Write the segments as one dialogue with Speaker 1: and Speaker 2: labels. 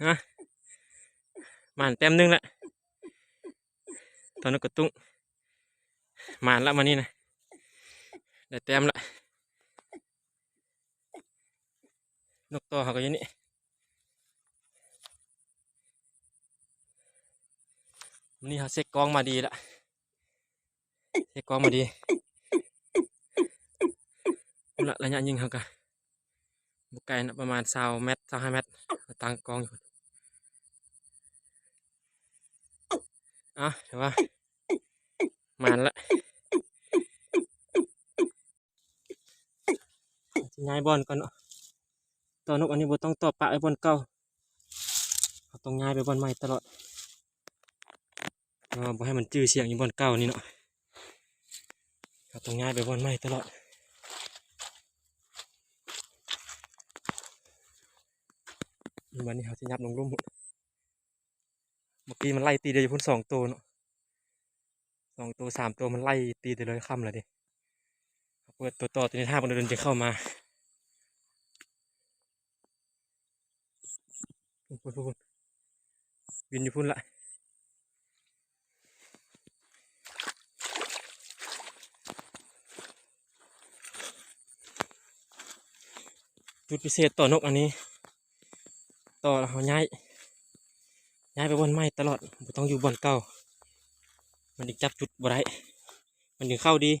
Speaker 1: ฮะหมานเต็มนึงละตอนนกกระตุ้งหมานละมานี่นะได้เต็มละนกตัวเขาก็อยังนี่วันนี้เขาเซ็กกองมาดีละเซ็กกองมาดีละระยะยิงเขาก็บุกไกลนะประมาณ20 เมตร25 เมตรตั้งกองอยู่ถือว่าหมานละย้ายบอลก่อนเนาะตัวนกอันนี้บ่ต้องต่อปะไอ้บอลเก่าเขาต้องย้ายไปบอลใหม่ตลอดบ่ให้มันจื้อเสียงอยู่บอลเก่านี่เนาะเขาต้องย้ายไปบอลใหม่ตลอดวันนี้เขาจะยับลงลุ่มเมื่อกี้มันไล่ตีเดียวอยู่พุ่น2 ตัวเนาะ2 ตัว3 ตัวมันไล่ตีเดียวเลยค่ำเลยดิเปิดตัวต่อตัวนี้5 คนเดินจะเข้ามาพุ่นวินอยู่พุ่นละจุดพิเศษต่อนกอันนี้ต่อเขาย้ายไปบอลใหม่ตลอดไม่ต้องอยู่บอลเก่ามันดึงจับจุดบ่ได้มันดึงเข้าดี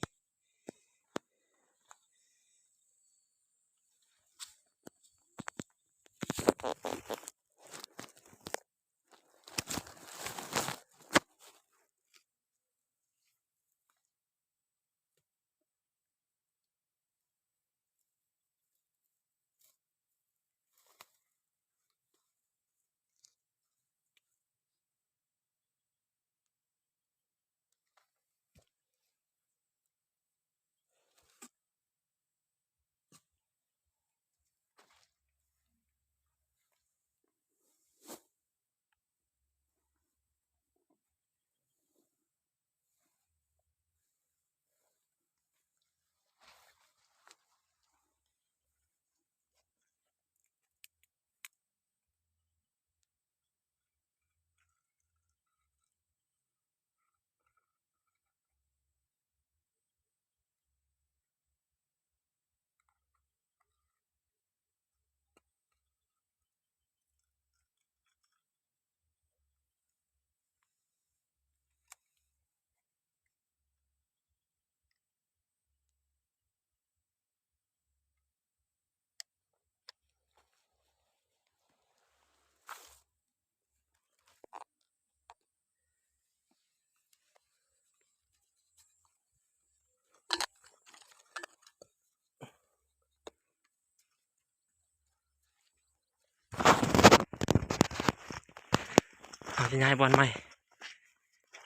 Speaker 1: เขาจะย้ายบอลใหม่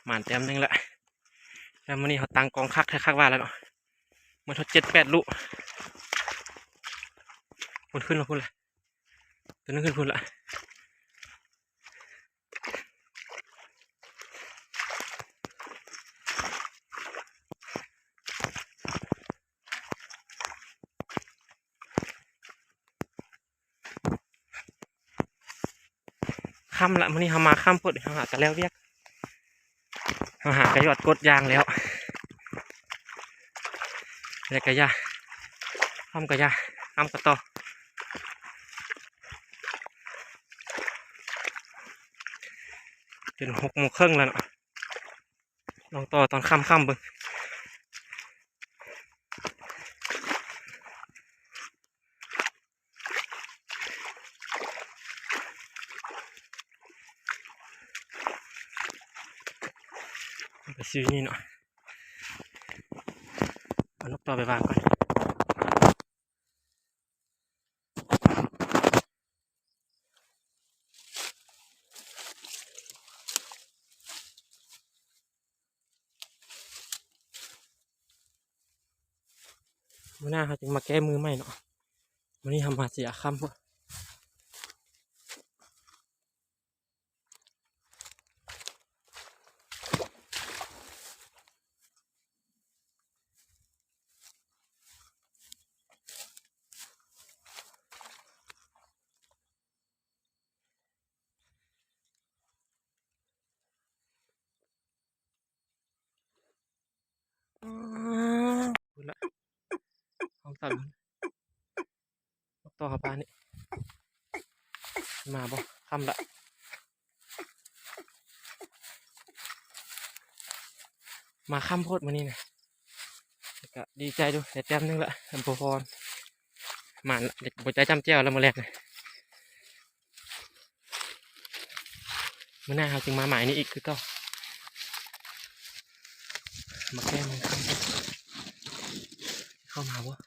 Speaker 1: หมานเต็มนึงละแล้ววันนี้เขาตั้งกองคักว่าแล้วเนาะมันทด7-8 ลูกพุ่นขึ้นแล้วพุ่นละตัวนึงขึ้นพุ่นละค่ำละวันนี้เขามาค่ำพอดีเขาหากันแล้วเรียกเขาหากระยอดกดยางแล้วแล้วกระยาค่ำกระยาค่ำกระต่อเป็น6 โมงครึ่งแล้วเนาะลองต่อตอนค่ำเบิ่งไปซื้อนี่เนาะเอานกต่อไปวางก่อนวันหน้าเขาจะมาแก้มือใหม่เนาะวันนี้ทำมาเสียค่ำพวก ต่อยต่อกับปลานี่มาบ่ค่ำละมาค่ำโพดมานี่นะก็ดีใจด้วยแต่แต้มนึงละทำพอหมันเด็กหัวใจจำเจ้าแล้วมาแรกเลยมื่อหน้าเขาจึงมาหมายนี่อีกคือก็มาแก้มันเข้ามาวะ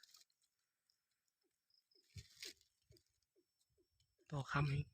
Speaker 1: ต่อคำนี้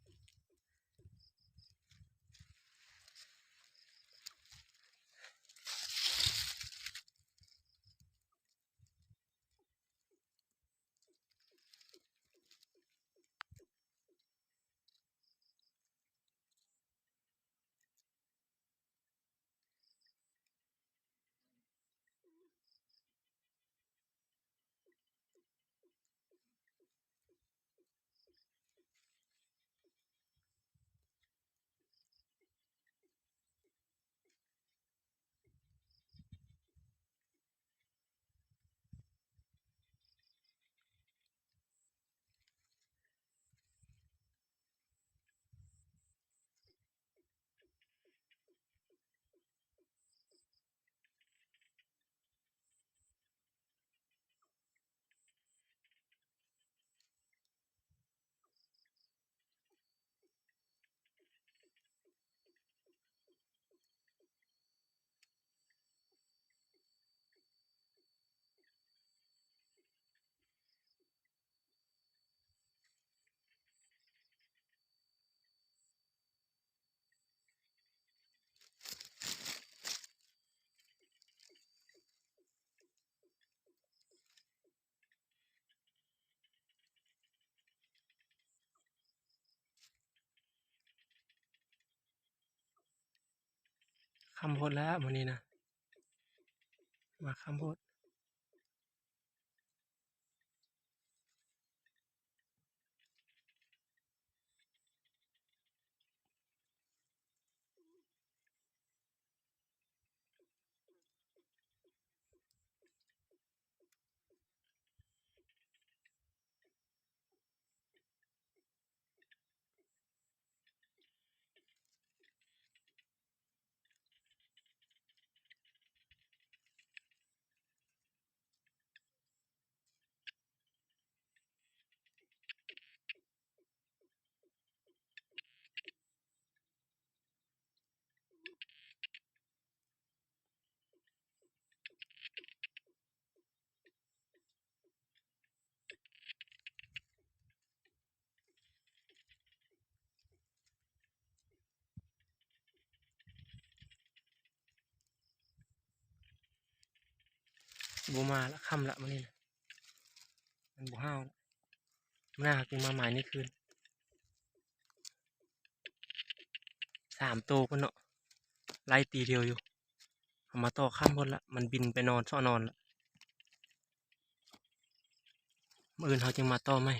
Speaker 1: คำโพดแล้ววันนี้นะมาคำโพดบูมาแล้วคำละวันนี้นะมันบูห้าวหน้าจึงมาหมายนี่คืน3 ตัวคนเนาะไล่ตีเดียวอยู่เอามาต่อข้ามบนละมันบินไปนอนซ่อนอนละเมื่ออื่นเขาจึงมาต่อไหม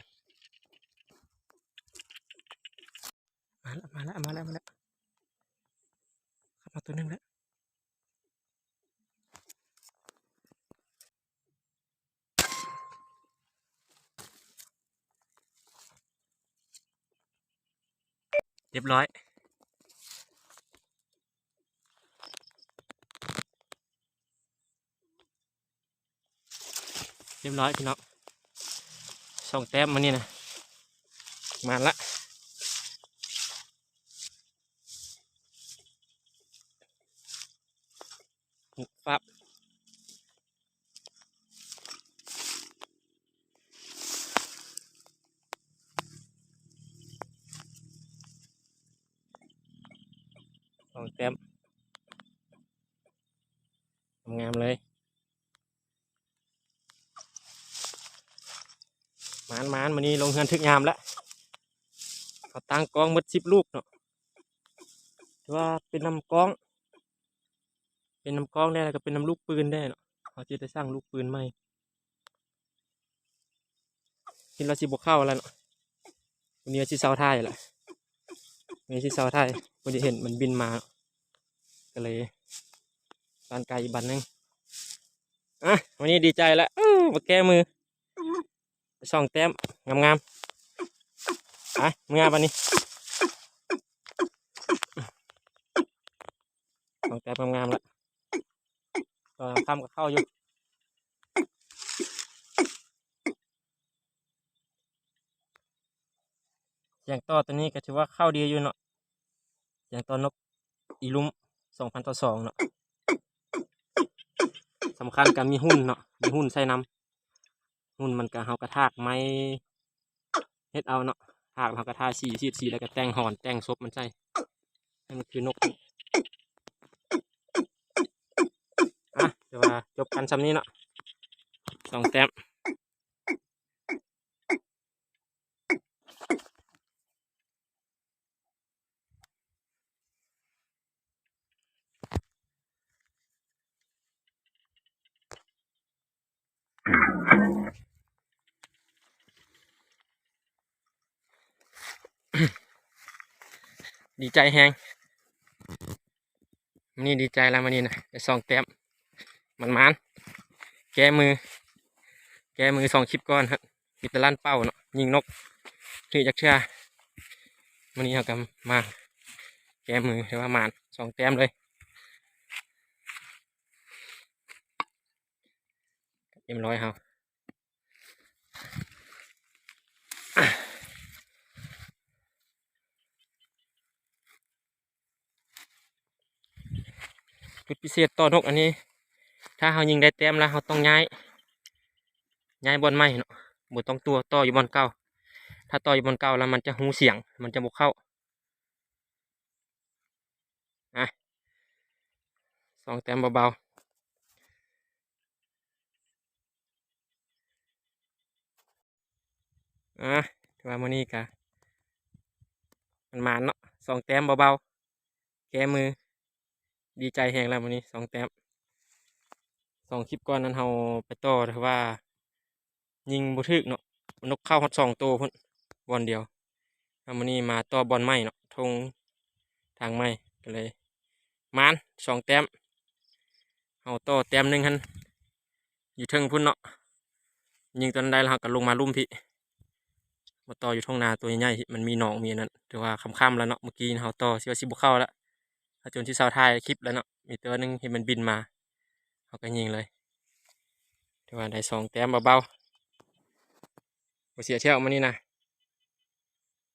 Speaker 1: มาแล้วขับมาตัวนึงแล้วเรียบร้อยพี่น้อง2 แต้มมานี่นะมาละปั๊บ2 แต้มงามเลยมานวันนี้ลงเงินทึกงามแล้วเขาตั้งกองหมด10 ลูกเนาะว่าเป็นน้ำกองได้แล้วก็เป็นน้ำลูกปืนได้เนาะเขาจะได้สร้างลูกปืนใหม่คิดว่าสิบวกเข้าแล้วเนาะวันนี้ชิเซาไทยแหละวันนี้ชิเซาไทยวันนี้เห็นมันบินมาก็เลยบานไกลอีกบันนึงอ่ะวันนี้ดีใจแล้วมาแก้มือ 2แต้มงามๆไปเมื่อบัดนี้2แต้มงามๆแล้วตอนค่ำก็เข้าอยู่เสียงต่อตัวนี้ก็ถือว่าเข้าดีอยู่เนาะเสียงต่อนกอีลุม2,000 ต่อ 2เนาะสำคัญก็มีหุ้นเนาะมีหุ้นใส่นำหุ้นมันก็เฮากระทากไม้เฮ็ดเอาเนาะทากเฮากระทาสีแล้วก็แต่งหอนแต่งซบมันใส่ให้มันคือนกเดี๋ยวว่าจบกันซ้ำนี้เนาะ2แต้มดีใจแฮงนี่ดีใจแล้วมันนี่นะได้2แต้มมันแก้มือ2 คลิปก่อนครับมีแต่ลั่นเป้าเนาะยิงนกถือจักเชือมันนี้เราก็มาแก้มือหรือว่าหมาน2แต้มเลย100เฮาจุดพิเศษต่อนกอันนี้ถ้าเรายิงได้แต้มแล้วเราต้องย้ายบอลใหม่เนาะบ่ต้องต่ออยู่บอลเก่าถ้าต่ออยู่บอลเก่าแล้วมันจะหูเสียงมันจะบ่เข้า2แต้มเบาๆถือว่ามื้อนี้ก็มันหมานเนาะ2แต้มเบาๆแก้มือดีใจแฮงแล้วมื้อนี้2แต้ม2 คลิปก่อนนั้นเราไปต่อถือว่ายิงบ่ถึกเนาะนกเข้าฮอด2ตัวพุ่นบอลเดียวมื้อนี้มาต่อบอลใหม่เนาะทงทางใหม่ก็เลยหมาน2แต้มเอาต่อแต้มหนึงหั่นอยู่เทิงพุ่นเนาะยิงตัวนั้นได้แล้วเราก็ลงมาลุ่มพี่มาต่ออยู่ท้องนาตัวใหญ่ๆที่มันมีหนองมีอันนั้นถือว่าค่ำๆแล้วเนาะเมื่อกี้เราต่อสิว่าสิบ่เข้าแล้วถ้าจนที่เสาท้ายคลิปแล้วเนาะมีตัวหนึงเห็นมันบินมาเราก็ยิงเลยถือว่าได้2แต้มเบาๆบ่เสียเที่ยวมื้อนี้นะ